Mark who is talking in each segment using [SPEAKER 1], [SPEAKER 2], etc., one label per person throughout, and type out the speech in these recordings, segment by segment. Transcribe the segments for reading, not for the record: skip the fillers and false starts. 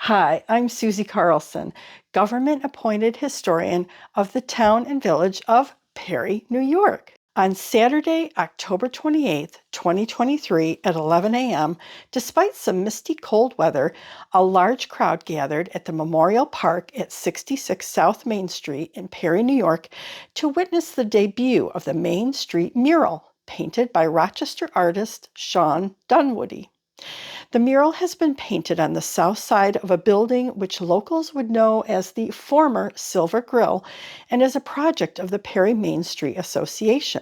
[SPEAKER 1] Hi, I'm Susie Carlson, government-appointed historian of the town and village of Perry, New York. On Saturday, October 28th, 2023 at 11 a.m., despite some misty cold weather, a large crowd gathered at the Memorial Park at 66 South Main Street in Perry, New York, to witness the debut of the Main Street mural, painted by Rochester artist Sean Dunwoody. The mural has been painted on the south side of a building which locals would know as the former Silver Grill and is a project of the Perry Main Street Association.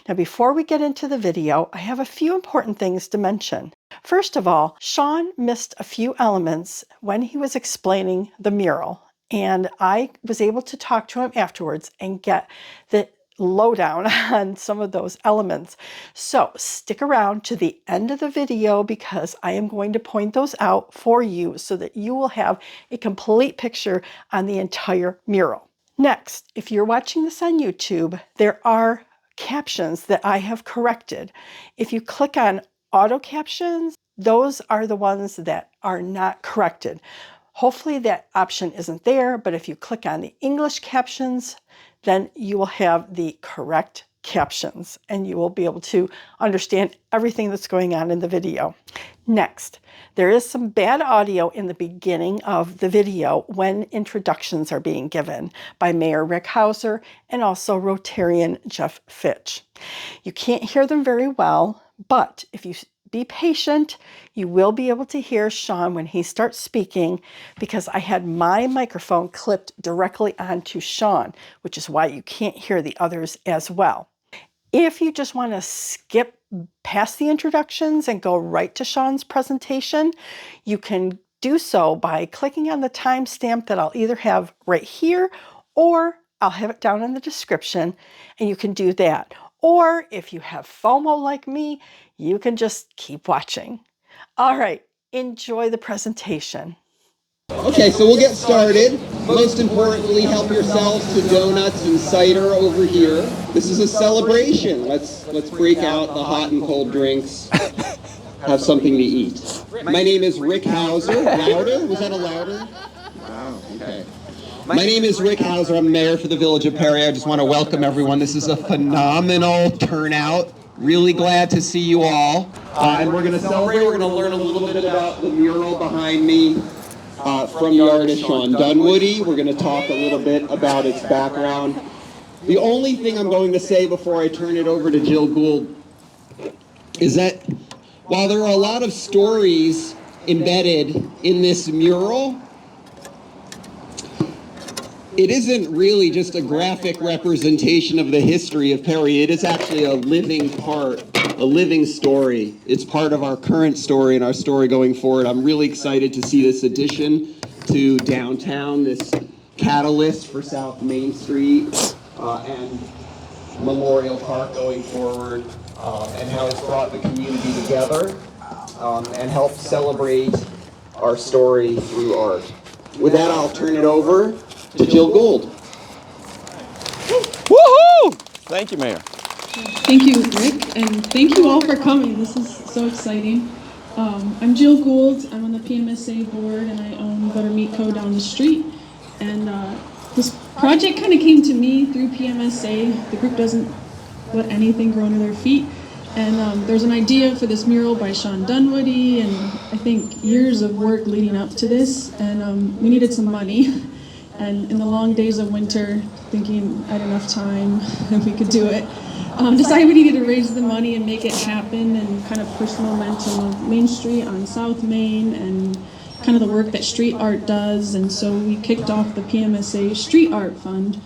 [SPEAKER 1] Now, before we get into the video, I have a few important things to mention. First of all, Sean missed a few elements when he was explaining the mural, and I was able to talk to him afterwards and get the lowdown on some of those elements. So stick around to the end of the video because I am going to point those out for you so that you will have a complete picture on the entire mural. Next, if you're watching this on YouTube, there are captions that I have corrected. If you click on auto captions, those are the ones that are not corrected. Hopefully that option isn't there, but if you click on the English captions, then you will have the correct captions and you will be able to understand everything that's going on in the video. Next, there is some bad audio in the beginning of the video when introductions are being given by Mayor Rick Hauser and also Rotarian Jeff Fitch. You can't hear them very well, but if you be patient, you will be able to hear Sean when he starts speaking because I had my microphone clipped directly onto Sean, which is why you can't hear the others as well. If you just want to skip past the introductions and go right to Sean's presentation, you can do so by clicking on the timestamp that I'll either have right here or I'll have it down in the description, and you can do that. Or if you have FOMO like me, you can just keep watching. All right, enjoy the presentation.
[SPEAKER 2] Okay, so we'll get started. Most importantly, help yourselves to donuts and cider over here. This is a celebration. Let's break out the hot and cold drinks. Have something to eat. My name is Rick Hauser. Louder? Was that a louder? Wow, okay. My name is Rick Hauser. I'm mayor for the Village of Perry. I just want to welcome everyone. This is a phenomenal turnout. Really glad to see you all. And we're going to celebrate. We're going to learn a little bit about the mural behind me. From the artist Sean Dunwoody. We're going to talk a little bit about its background. The only thing I'm going to say before I turn it over to Jill Gould is that while there are a lot of stories embedded in this mural, it isn't really just a graphic representation of the history of Perry. It is actually a living part, a living story. It's part of our current story and our story going forward. I'm really excited to see this addition to downtown, this catalyst for South Main Street and Memorial Park going forward, and how it's brought the community together and helped celebrate our story through art. With that, I'll turn it over to Jill Gould.
[SPEAKER 3] Woohoo! Thank you, Mayor.
[SPEAKER 4] Thank you, Rick, and thank you all for coming. This is so exciting. I'm Jill Gould. I'm on the PMSA board, and I own Butter Meat Co. down the street. And this project kind of came to me through PMSA. The group doesn't let anything grow under their feet. And there's an idea for this mural by Sean Dunwoody, and I think years of work leading up to this. And we needed some money. And in the long days of winter, thinking I had enough time and we could do it, decided we needed to raise the money and make it happen and kind of push the momentum of Main Street on South Main and kind of the work that street art does. And so we kicked off the PMSA Street Art Fund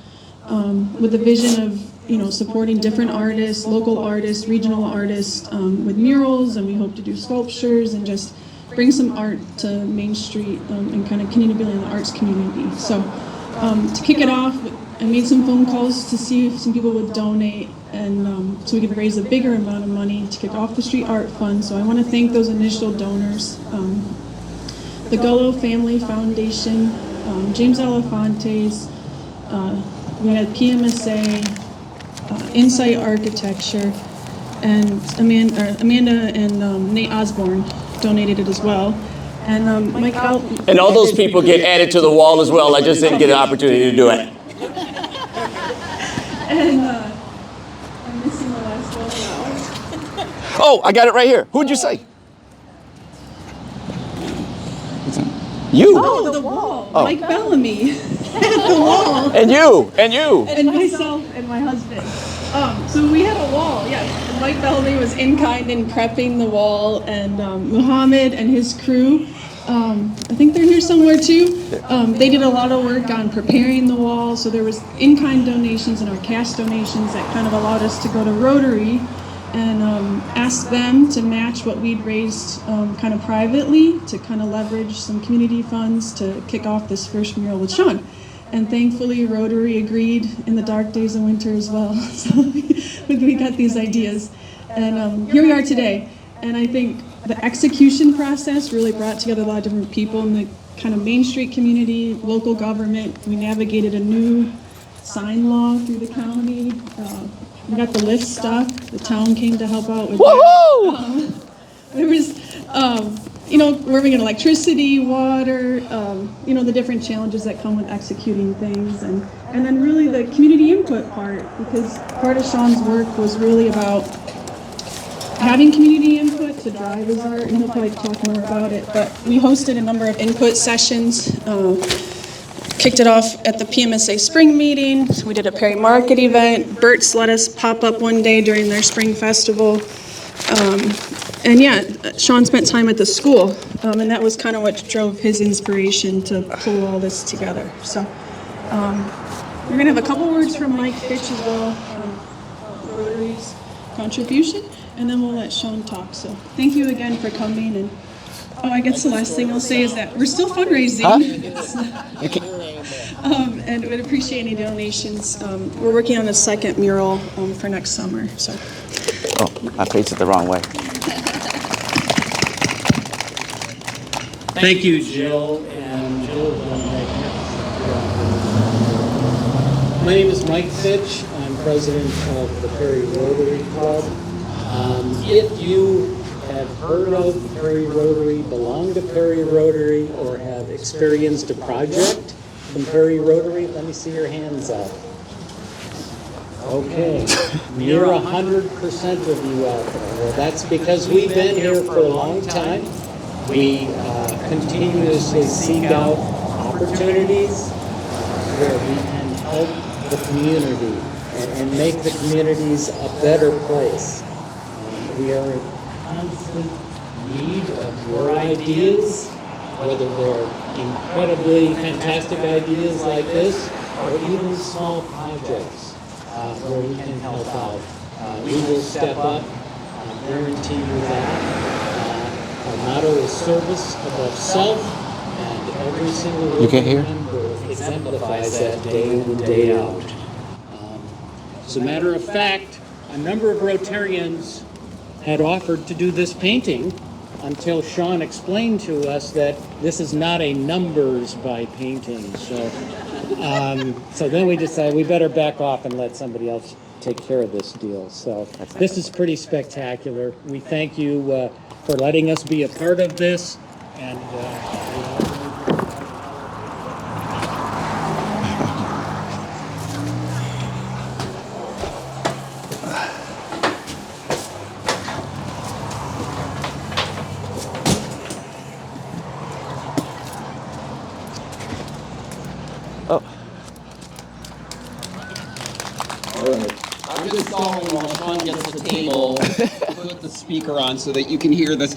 [SPEAKER 4] with the vision of supporting different artists, local artists, regional artists with murals, and we hope to do sculptures and just bring some art to Main Street and kind of continue building the arts community. So to kick it off, I made some phone calls to see if some people would donate, and so we could raise a bigger amount of money to kick off the Street Art Fund. So I want to thank those initial donors. The Gullo Family Foundation, James Elefantes, we had PMSA, Insight Architecture, and Amanda and Nate Osborne donated it as well. And Mike Bell.
[SPEAKER 3] And all those people get added to the wall as well. I just didn't get an opportunity to do it.
[SPEAKER 4] And I'm missing the last one now.
[SPEAKER 3] Oh, I got it right here. Who'd you say? You.
[SPEAKER 4] Oh, the wall.
[SPEAKER 3] Oh.
[SPEAKER 4] Mike Bellamy. The wall.
[SPEAKER 3] And you. And you.
[SPEAKER 4] And myself and my husband. So we had a wall, yes. And Mike Bellamy was in kind in prepping the wall, and Muhammad and his crew, I think they're here somewhere too. They did a lot of work on preparing the wall, so there was in-kind donations and our cash donations that kind of allowed us to go to Rotary and ask them to match what we'd raised kind of privately to kind of leverage some community funds to kick off this first mural with Sean. And thankfully, Rotary agreed in the dark days of winter as well. So we got these ideas. And here we are today. And I think the execution process really brought together a lot of different people in the kind of Main Street community, local government. We navigated a new sign law through the county. We got the lift stuff. The town came to help out with that. There was, we're getting electricity, water, the different challenges that come with executing things, and then really the community input part, because part of Sean's work was really about having community input to drive his art, and he'll probably talk more about it, but we hosted a number of input sessions, kicked it off at the PMSA spring meeting. We did a Perry Market event. Burt's let us pop up one day during their spring festival. Sean spent time at the school, and that was kind of what drove his inspiration to pull all this together. So we're going to have a couple words from Mike Fitch as well, Rotary's contribution, and then we'll let Sean talk. So thank you again for coming. And I guess the last thing I'll say is that we're still fundraising. And would appreciate any donations. We're working on a second mural for next summer. So.
[SPEAKER 3] Oh, I pasted it the wrong way.
[SPEAKER 5] Thank you, Jill, and Jill has done a magnificent job. My name is Mike Fitch. I'm president of the Perry Rotary Club. If you have heard of Perry Rotary, belong to Perry Rotary, or have experienced a project from Perry Rotary, let me see your hands up. Okay, near 100% of you out there. Well, that's because we've been here for a long time. We continuously seek out opportunities where we can help the community and make the communities a better place. We are in constant need of your ideas, whether they're incredibly fantastic ideas like this, or even small projects where we can help out. We will step up, I guarantee you that. Our motto is service above self, and every single member exemplifies that day in and day out. As a matter of fact, a number of Rotarians had offered to do this painting until Sean explained to us that this is not a numbers by painting. So then we decided we better back off and let somebody else take care of this deal. So this is pretty spectacular. We thank you for letting us be a part of this, and
[SPEAKER 2] I'm just stalling while Sean gets the table, put the speaker on so that you can hear this.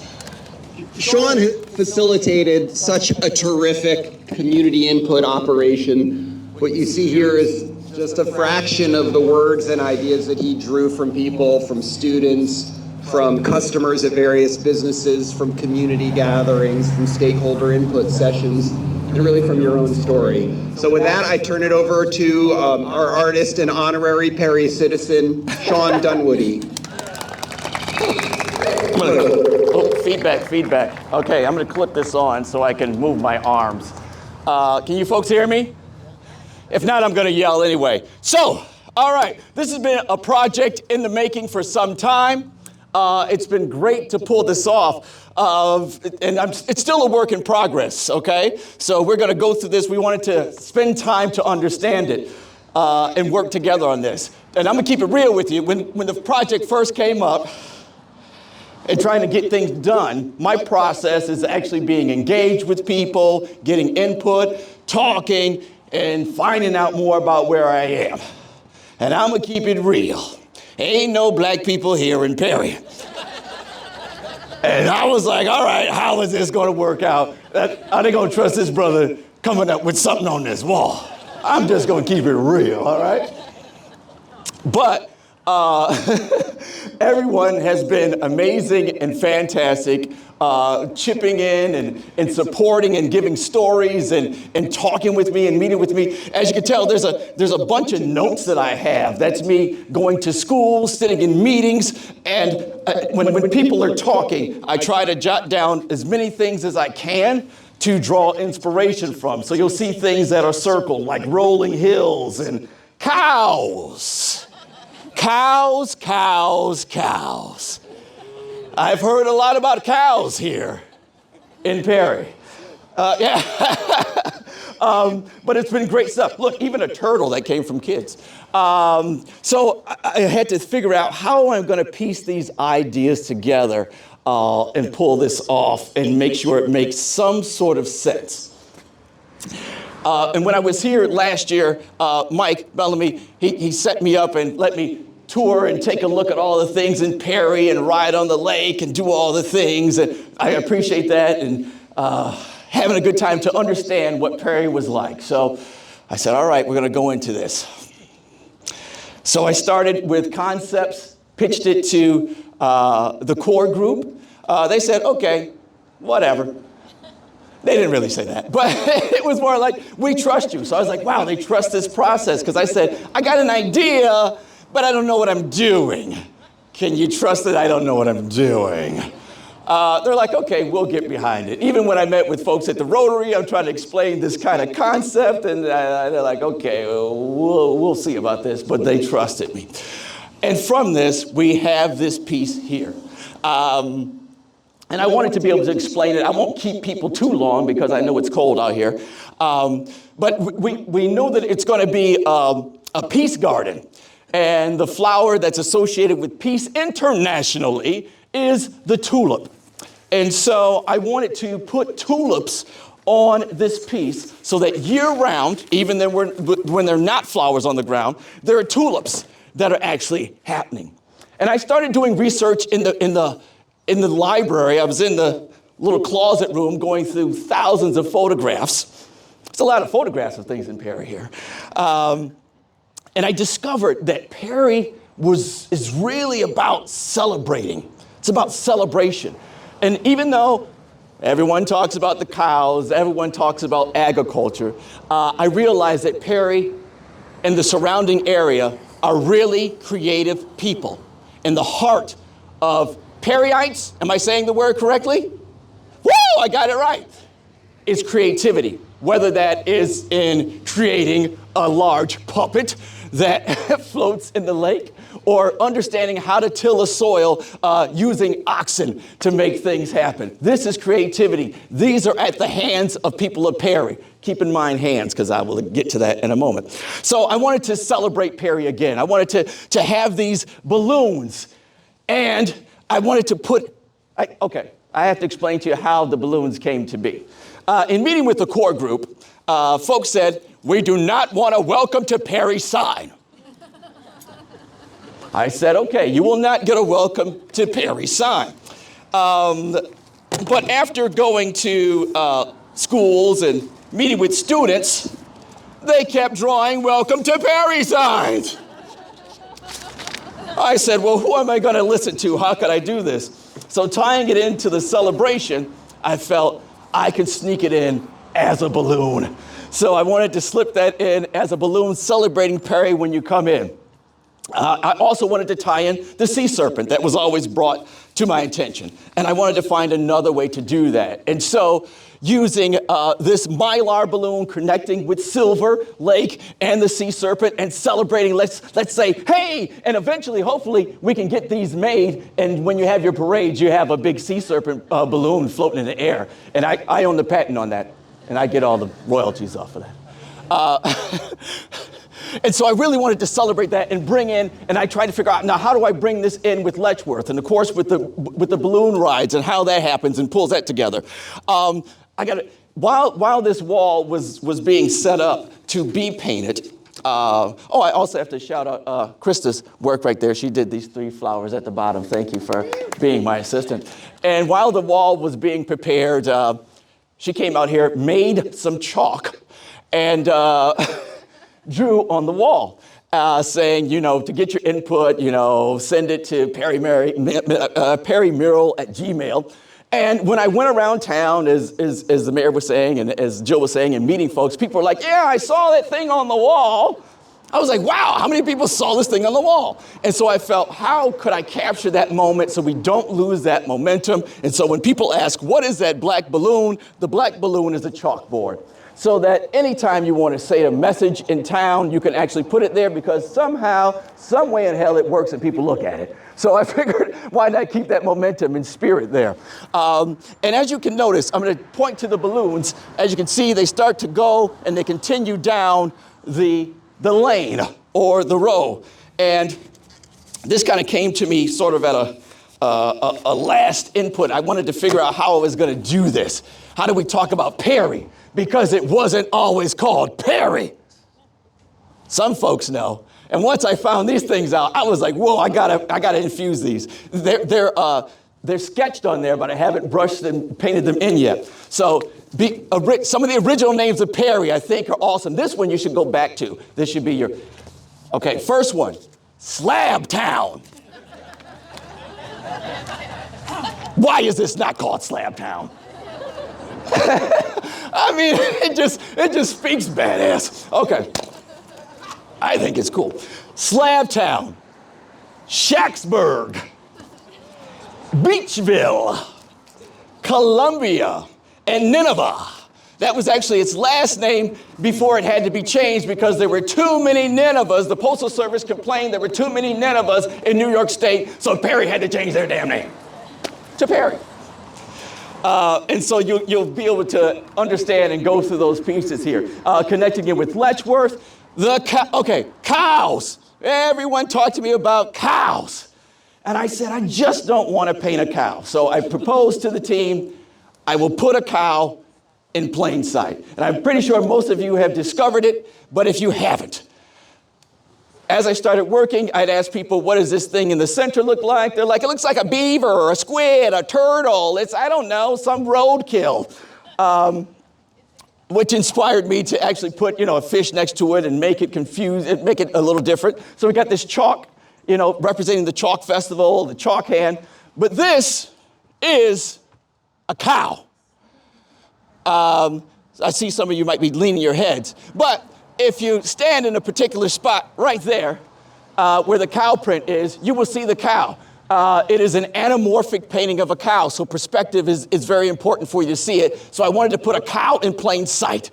[SPEAKER 2] Sean facilitated such a terrific community input operation. What you see here is just a fraction of the words and ideas that he drew from people, from students, from customers at various businesses, from community gatherings, from stakeholder input sessions, and really from your own story. So with that, I turn it over to our artist and honorary Perry citizen, Sean Dunwoody.
[SPEAKER 3] Feedback. Okay, I'm gonna clip this on so I can move my arms. Can you folks hear me? If not, I'm gonna yell anyway. So, all right, this has been a project in the making for some time. It's been great to pull this off. It's still a work in progress, okay? So we're going to go through this. We wanted to spend time to understand it and work together on this. And I'm going to keep it real with you. When the project first came up and trying to get things done, my process is actually being engaged with people, getting input, talking, and finding out more about where I am. And I'm going to keep it real. Ain't no black people here in Perry. And I was like, all right, how is this going to work out? Are they going to trust this brother coming up with something on this wall? I'm just going to keep it real, all right? But everyone has been amazing and fantastic, chipping in and supporting and giving stories and talking with me and meeting with me. As you can tell, there's a bunch of notes that I have. That's me going to school, sitting in meetings, and when people are talking, I try to jot down as many things as I can to draw inspiration from. So you'll see things that are circled, like rolling hills and cows. Cows, cows, cows. I've heard a lot about cows here in Perry. But it's been great stuff. Look, even a turtle that came from kids. So I had to figure out how I'm going to piece these ideas together and pull this off and make sure it makes some sort of sense. And when I was here last year, Mike Bellamy, he set me up and let me tour and take a look at all the things in Perry and ride on the lake and do all the things. And I appreciate that and having a good time to understand what Perry was like. So I said, all right, we're going to go into this. So I started with concepts, pitched it to the core group. They said, okay, whatever. They didn't really say that, but it was more like, we trust you. So I was like, wow, they trust this process. Because I said, I got an idea, but I don't know what I'm doing. Can you trust that I don't know what I'm doing? They're like, okay, we'll get behind it. Even when I met with folks at the Rotary, I'm trying to explain this kind of concept, and they're like, okay, we'll see about this, but they trusted me. And from this, we have this piece here. And I wanted to be able to explain it. I won't keep people too long because I know it's cold out here. But we know that it's going to be a peace garden. And the flower that's associated with peace internationally is the tulip. And so I wanted to put tulips on this piece so that year-round, even when they're not flowers on the ground, there are tulips that are actually happening. And I started doing research in the library. I was in the little closet room going through thousands of photographs. It's a lot of photographs of things in Perry here. And I discovered that Perry is really about celebrating. It's about celebration. And even though everyone talks about the cows, everyone talks about agriculture, I realized that Perry and the surrounding area are really creative people. In the heart of Perryites, am I saying the word correctly? Woo, I got it right. It's creativity, whether that is in creating a large puppet that floats in the lake or understanding how to till a soil using oxen to make things happen. This is creativity. These are at the hands of people of Perry. Keep in mind hands, because I will get to that in a moment. So I wanted to celebrate Perry again. I wanted to have these balloons, and I wanted to put, I have to explain to you how the balloons came to be. In meeting with the core group, folks said, we do not want a welcome to Perry sign. I said, okay, you will not get a welcome to Perry sign. But after going to schools and meeting with students, they kept drawing welcome to Perry signs. I said, well, who am I going to listen to? How could I do this? So tying it into the celebration, I felt I could sneak it in as a balloon. So I wanted to slip that in as a balloon celebrating Perry when you come in. I also wanted to tie in the sea serpent that was always brought to my intention. And I wanted to find another way to do that. And so using this Mylar balloon connecting with Silver Lake and the Sea Serpent and celebrating, let's say, hey, and eventually, hopefully, we can get these made. And when you have your parades, you have a big Sea Serpent balloon floating in the air. And I own the patent on that, and I get all the royalties off of that. And so I really wanted to celebrate that and bring in, and I tried to figure out, now how do I bring this in with Letchworth? And of course with the balloon rides and how that happens and pulls that together. While this wall was being set up to be painted, I also have to shout out Krista's work right there. She did these 3 flowers at the bottom. Thank you for being my assistant. And while the wall was being prepared, she came out here, made some chalk, and drew on the wall, saying, to get your input, send it to perrymural@gmail. And when I went around town, as the mayor was saying, and as Jill was saying, and meeting folks, people were like, yeah, I saw that thing on the wall. I was like, wow, how many people saw this thing on the wall? And so I felt, how could I capture that moment so we don't lose that momentum? And so when people ask, what is that black balloon? The black balloon is a chalkboard. So that anytime you want to say a message in town, you can actually put it there, because somehow, some way in hell it works and people look at it. So I figured, why not keep that momentum and spirit there? And as you can notice, I'm going to point to the balloons. As you can see, they start to go and they continue down the lane or the row. And this kind of came to me sort of at a last input. I wanted to figure out how I was going to do this. How do we talk about Perry? Because it wasn't always called Perry. Some folks know. And once I found these things out, I was like, whoa, I gotta infuse these. They're sketched on there, but I haven't brushed and painted them in yet. So some of the original names of Perry, I think, are awesome. This one you should go back to. This should be okay, first one, Slab Town. Why is this not called Slab Town? I mean, it just speaks badass. Okay. I think it's cool. Slab Town, Shacksburg, Beachville, Columbia, and Nineveh. That was actually its last name before it had to be changed because there were too many Ninevehs. The Postal Service complained there were too many Ninevehs in New York State, so Perry had to change their damn name to Perry. And so you'll be able to understand and go through those pieces here. Connecting it with Letchworth, cows. Everyone talked to me about cows. And I said, I just don't want to paint a cow. So I proposed to the team, I will put a cow in plain sight. And I'm pretty sure most of you have discovered it, but if you haven't, as I started working, I'd ask people, what does this thing in the center look like? They're like, it looks like a beaver or a squid, a turtle. It's, I don't know, some roadkill. Which inspired me to actually put, a fish next to it and make it confused, make it a little different. So we got this chalk, representing the chalk festival, the chalk hand. But this is a cow. I see some of you might be leaning your heads. But if you stand in a particular spot right there where the cow print is, you will see the cow. It is an anamorphic painting of a cow, so perspective is very important for you to see it. So I wanted to put a cow in plain sight.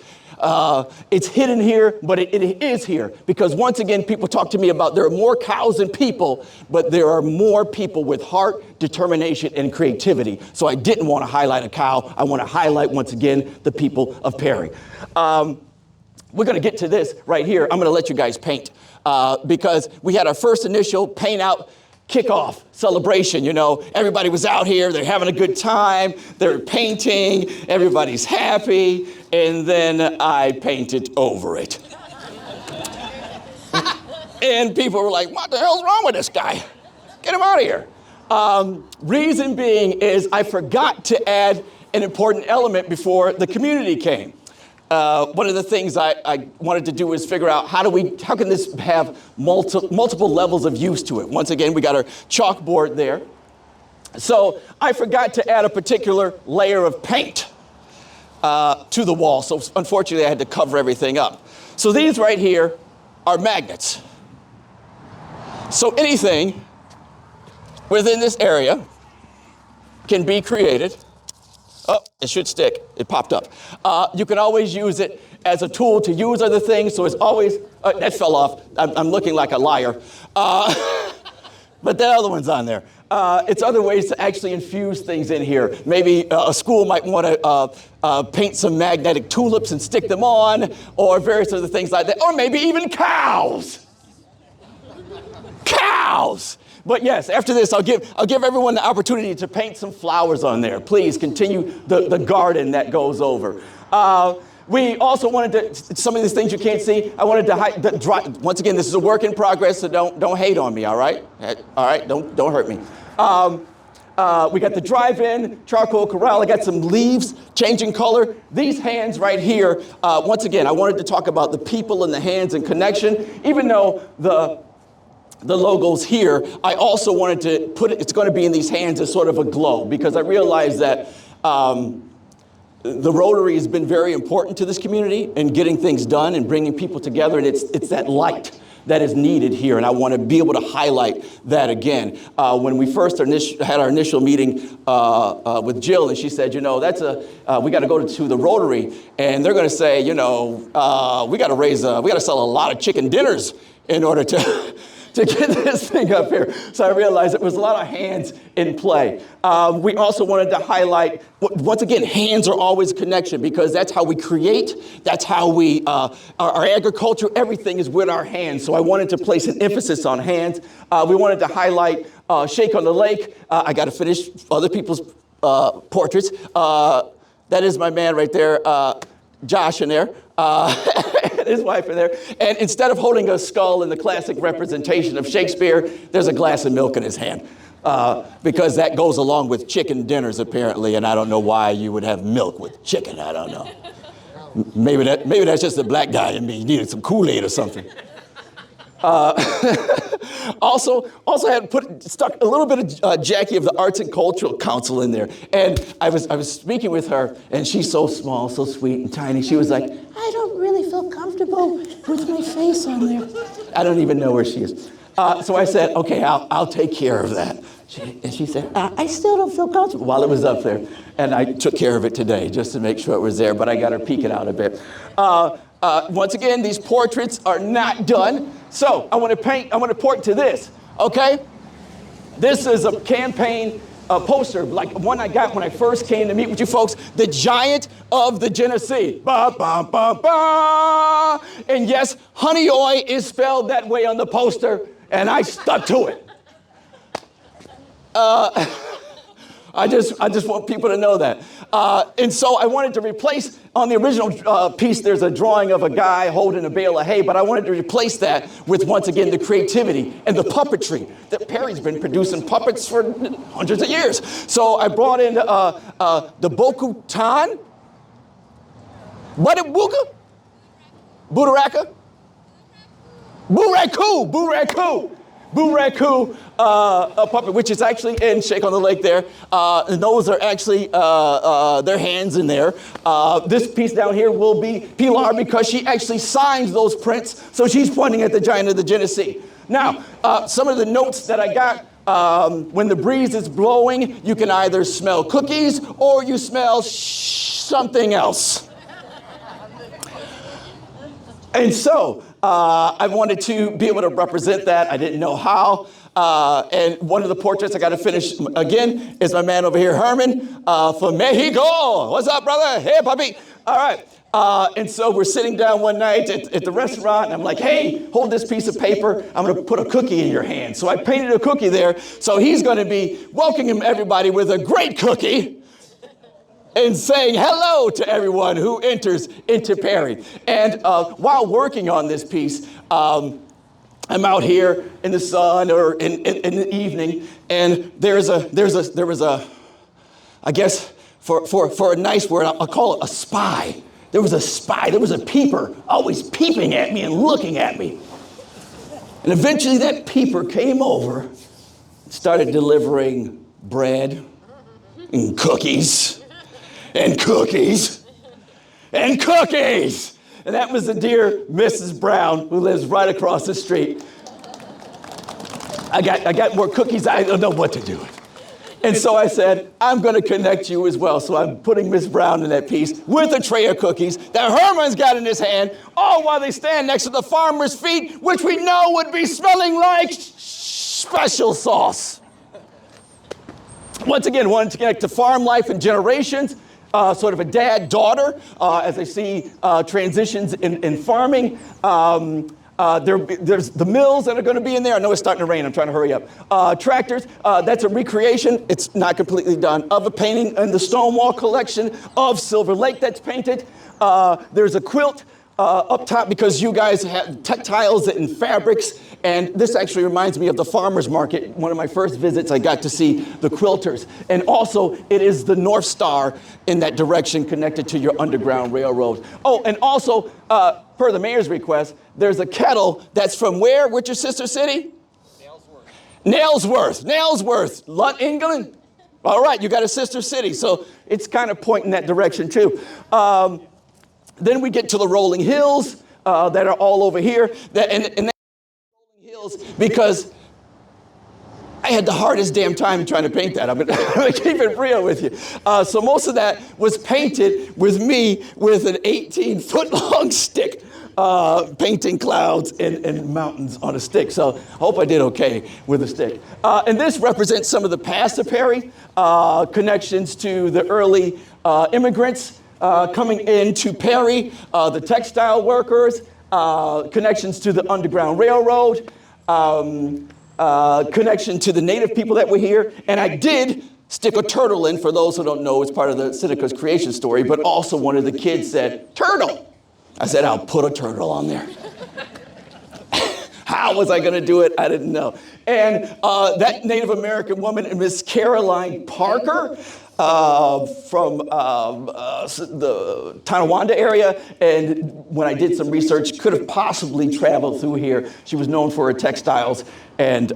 [SPEAKER 3] It's hidden here, but it is here. Because once again, people talk to me about there are more cows than people, but there are more people with heart, determination, and creativity. So I didn't want to highlight a cow. I want to highlight, once again, the people of Perry. We're going to get to this right here. I'm going to let you guys paint because we had our first initial paint out kickoff celebration. Everybody was out here. They're having a good time. They're painting. Everybody's happy. And then I painted over it. And people were like, what the hell's wrong with this guy? Get him out of here. Reason being is I forgot to add an important element before the community came. One of the things I wanted to do is figure out how can this have multiple levels of use to it. Once again, we got our chalkboard there. So I forgot to add a particular layer of paint to the wall. So unfortunately, I had to cover everything up. So these right here are magnets. So anything within this area can be created. Oh, it should stick. It popped up. You can always use it as a tool to use other things. So it's always, that fell off. I'm looking like a liar. But the other one's on there. It's other ways to actually infuse things in here. Maybe a school might want to paint some magnetic tulips and stick them on, or various other things like that. Or maybe even cows. Cows! But yes, after this, I'll give everyone the opportunity to paint some flowers on there. Please continue the garden that goes over. We also wanted to, some of these things you can't see, I wanted to once again, this is a work in progress, so don't hate on me, all right? All right, don't hurt me. We got the drive-in charcoal corral. I got some leaves changing color. These hands right here, once again, I wanted to talk about the people and the hands and connection. Even though the logo's here, I also wanted to put it, it's going to be in these hands as sort of a glow, because I realized that the Rotary has been very important to this community in getting things done and bringing people together, and it's that light that is needed here, and I want to be able to highlight that again. When we first had our initial meeting with Jill, and she said, we got to go to the Rotary, and they're going to say, we got to sell a lot of chicken dinners in order to get this thing up here. So I realized it was a lot of hands in play. We also wanted to highlight, once again, hands are always a connection, because that's how we create, that's how we, our agriculture, everything is with our hands. So I wanted to place an emphasis on hands. We wanted to highlight Shake on the Lake. I got to finish other people's portraits. That is my man right there, Josh in there. And his wife in there. And instead of holding a skull in the classic representation of Shakespeare, there's a glass of milk in his hand. Because that goes along with chicken dinners, apparently, and I don't know why you would have milk with chicken. I don't know. Maybe that's just the black guy in me. He needed some Kool-Aid or something. Also had stuck a little bit of Jackie of the Arts and Cultural Council in there. And I was speaking with her, and she's so small, so sweet and tiny. She was like, I don't really feel comfortable with my face on there. I don't even know where she is. So I said, okay, I'll take care of that. And she said, I still don't feel comfortable, while it was up there. And I took care of it today just to make sure it was there, but I got her peeking out a bit. Once again, these portraits are not done. So I want to point to this, okay? This is a campaign poster, like one I got when I first came to meet with you folks, the Giant of the Genesee. Ba, ba, ba, ba. And yes, Honey Oy is spelled that way on the poster, and I stuck to it. I just want people to know that. And so I wanted to replace, on the original piece, there's a drawing of a guy holding a bale of hay, but I wanted to replace that with, once again, the creativity and the puppetry that Perry's been producing puppets for hundreds of years. So I brought in the Bokutan, Budabuka, Budaraka, Buraku, a puppet, which is actually in Shake on the Lake there. And those are actually their hands in there. This piece down here will be Pilar, because she actually signs those prints, so she's pointing at the Giant of the Genesee. Now, some of the notes that I got, when the breeze is blowing, you can either smell cookies or you smell something else. And so I wanted to be able to represent that. I didn't know how. And one of the portraits I got to finish again is my man over here, Herman, from Mexico. What's up, brother? Hey, puppy. All right. And so we're sitting down one night at the restaurant, and I'm like, hey, hold this piece of paper. I'm going to put a cookie in your hand. So I painted a cookie there. So he's going to be welcoming everybody with a great cookie and saying hello to everyone who enters into Perry. And while working on this piece, I'm out here in the sun or in the evening, and there was a, I guess for a nice word, I'll call it a spy. There was a spy, there was a peeper, always peeping at me and looking at me. And eventually that peeper came over and started delivering bread and cookies. And cookies, and cookies. And that was the dear Mrs. Brown, who lives right across the street. I got more cookies, I don't know what to do. And so I said, I'm going to connect you as well. So I'm putting Miss Brown in that piece with a tray of cookies that Herman's got in his hand, all while they stand next to the farmer's feet, which we know would be smelling like special sauce. Once again, wanted to connect to farm life and generations, sort of a dad-daughter, as I see transitions in farming. There's the mills that are going to be in there. I know it's starting to rain. I'm trying to hurry up. Tractors. That's a recreation. It's not completely done. Of a painting in the Stonewall collection of Silver Lake that's painted. There's a quilt up top because you guys have textiles and fabrics. And this actually reminds me of the farmer's market. One of my first visits, I got to see the quilters. And also, it is the North Star in that direction connected to your Underground Railroad. Oh, and also, per the mayor's request, there's a kettle that's from where? What's your sister city? Nailsworth, England? All right, you got a sister city, so it's kind of pointing that direction too. Then we get to the rolling hills that are all over here. And rolling hills because I had the hardest damn time trying to paint that. I'm gonna keep it real with you. So most of that was painted with me with an 18-foot-long stick. Painting clouds and mountains on a stick. So I hope I did okay with a stick. And this represents some of the past of Perry, connections to the early immigrants coming into Perry, the textile workers, connections to the Underground Railroad, connection to the native people that were here. And I did stick a turtle in, for those who don't know, it's part of the Seneca's creation story, but also one of the kids said, "Turtle." I said, "I'll put a turtle on there." How was I going to do it? I didn't know. And that Native American woman, Miss Caroline Parker, from the Tonawanda area, and when I did some research, could have possibly traveled through here. She was known for her textiles and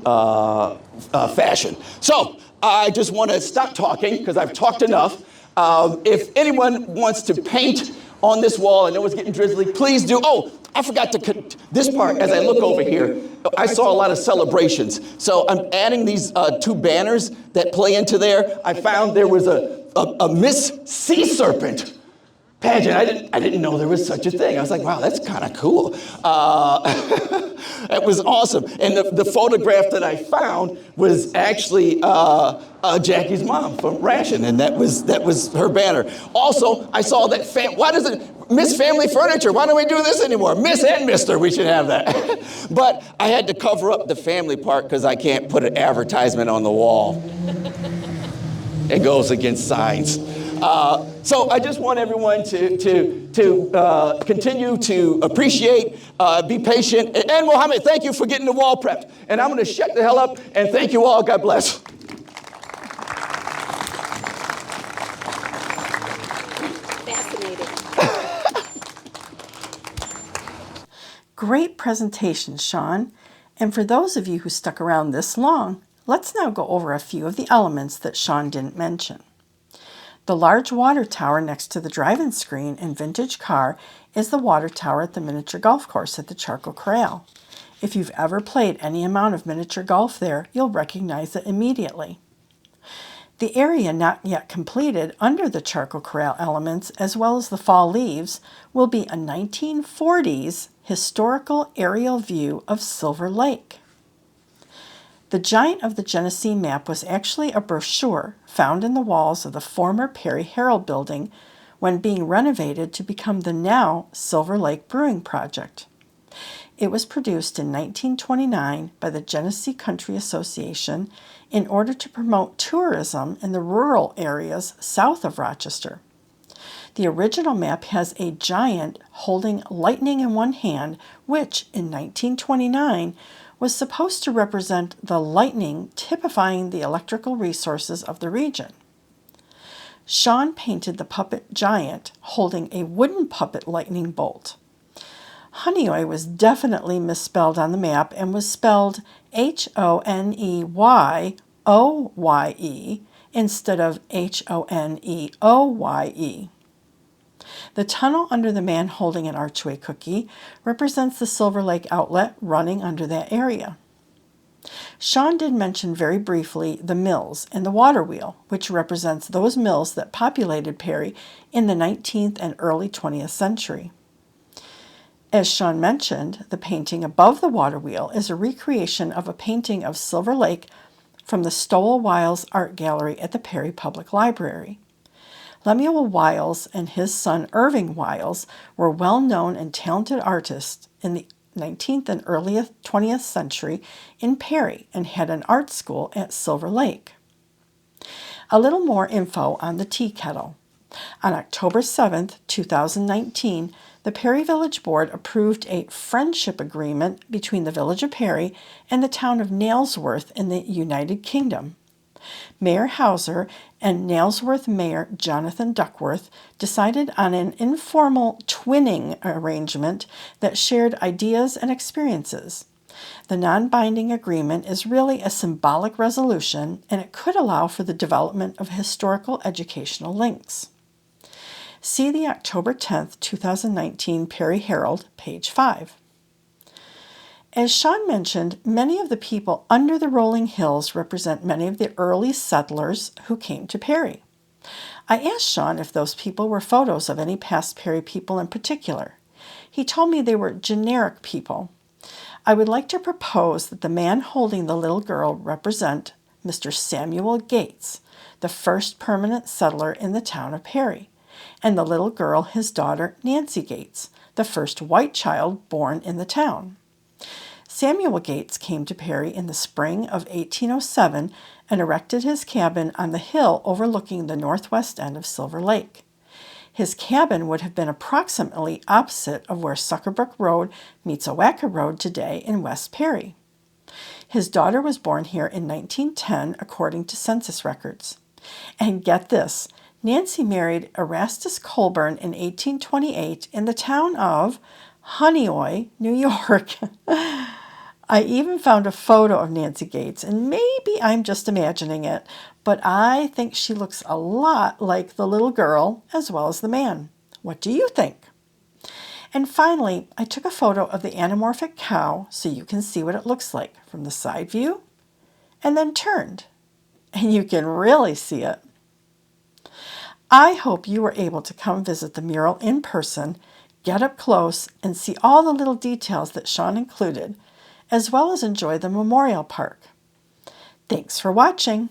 [SPEAKER 3] fashion. So I just want to stop talking because I've talked enough. If anyone wants to paint on this wall, I know it's getting drizzly, please do. Oh, I forgot to this part. As I look over here, I saw a lot of celebrations. So I'm adding these two banners that play into there. I found there was a Miss Sea Serpent pageant. I didn't know there was such a thing. I was like, wow, that's kind of cool. That was awesome. And the photograph that I found was actually Jackie's mom from Ration, and that was her banner. Also, I saw that why does it Miss Family Furniture? Why don't we do this anymore? Miss and Mr. We should have that. But I had to cover up the family part because I can't put an advertisement on the wall. It goes against signs. So I just want everyone to continue to appreciate, be patient. And Mohammed, thank you for getting the wall prepped. And I'm going to shut the hell up and thank you all. God bless.
[SPEAKER 6] Fascinating.
[SPEAKER 1] Great presentation, Sean. And for those of you who stuck around this long, let's now go over a few of the elements that Sean didn't mention. The large water tower next to the drive-in screen and vintage car is the water tower at the miniature golf course at the Charco Corral. If you've ever played any amount of miniature golf there, you'll recognize it immediately. The area not yet completed under the Charco Corral elements, as well as the fall leaves, will be a 1940s historical aerial view of Silver Lake. The Giant of the Genesee map was actually a brochure found in the walls of the former Perry Herald building when being renovated to become the now Silver Lake Brewing Project. It was produced in 1929 by the Genesee Country Association in order to promote tourism in the rural areas south of Rochester. The original map has a giant holding lightning in one hand, which in 1929 was supposed to represent the lightning typifying the electrical resources of the region. Sean painted the puppet giant holding a wooden puppet lightning bolt. Honeoye was definitely misspelled on the map and was spelled Honeyooye instead of Honeoye. The tunnel under the man holding an archway cookie represents the Silver Lake outlet running under that area. Sean did mention very briefly the mills and the water wheel, which represents those mills that populated Perry in the 19th and early 20th century. As Sean mentioned, the painting above the water wheel is a recreation of a painting of Silver Lake from the Stowell Wiles Art Gallery at the Perry Public Library. Lemuel Wiles and his son Irving Wiles were well-known and talented artists in the 19th and early 20th century in Perry and had an art school at Silver Lake. A little more info on the tea kettle. On October 7, 2019, the Perry Village Board approved a friendship agreement between the Village of Perry and the town of Nailsworth in the United Kingdom. Mayor Hauser and Nailsworth Mayor Jonathan Duckworth decided on an informal twinning arrangement that shared ideas and experiences. The non-binding agreement is really a symbolic resolution, and it could allow for the development of historical educational links. See the October 10, 2019 Perry Herald, page 5. As Sean mentioned, many of the people under the rolling hills represent many of the early settlers who came to Perry. I asked Sean if those people were photos of any past Perry people in particular. He told me they were generic people. I would like to propose that the man holding the little girl represent Mr. Samuel Gates, the first permanent settler in the town of Perry, and the little girl his daughter Nancy Gates, the first white child born in the town. Samuel Gates came to Perry in the spring of 1807 and erected his cabin on the hill overlooking the northwest end of Silver Lake. His cabin would have been approximately opposite of where Suckerbrook Road meets Owaka Road today in West Perry. His daughter was born here in 1910 according to census records. And get this, Nancy married Erastus Colburn in 1828 in the town of Honeoye, New York. I even found a photo of Nancy Gates, and maybe I'm just imagining it, but I think she looks a lot like the little girl as well as the man. What do you think? And finally, I took a photo of the anamorphic cow so you can see what it looks like from the side view and then turned. And you can really see it. I hope you were able to come visit the mural in person, get up close, and see all the little details that Sean included, as well as enjoy the memorial park. Thanks for watching.